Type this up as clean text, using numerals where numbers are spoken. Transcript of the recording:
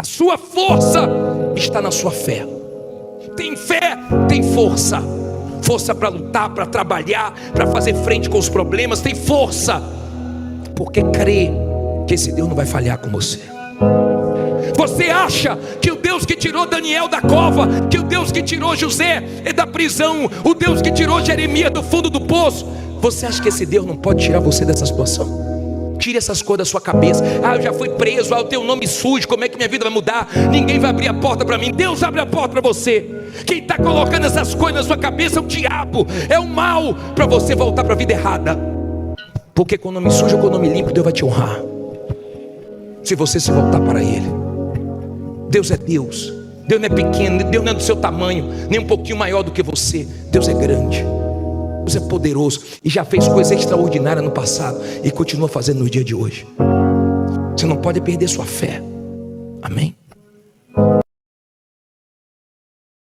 A sua força está na sua fé. Tem fé, tem força. Força para lutar, para trabalhar, para fazer frente com os problemas. Tem força, porque crê que esse Deus não vai falhar com você. Você acha que o Deus que tirou Daniel da cova, que o Deus que tirou José da prisão, o Deus que tirou Jeremias do fundo do poço, você acha que esse Deus não pode tirar você dessa situação? Tire essas coisas da sua cabeça. Eu já fui preso, eu tenho um nome sujo, como é que minha vida vai mudar? Ninguém vai abrir a porta para mim. Deus abre a porta para você. Quem está colocando essas coisas na sua cabeça é o diabo, é o mal, para você voltar para a vida errada. Porque com o nome sujo ou com o nome limpo, Deus vai te honrar, se você se voltar para Ele. Deus é Deus. Deus não é pequeno, Deus não é do seu tamanho, nem um pouquinho maior do que você. Deus é grande, Deus é poderoso e já fez coisas extraordinárias no passado e continua fazendo no dia de hoje. Você não pode perder sua fé. Amém?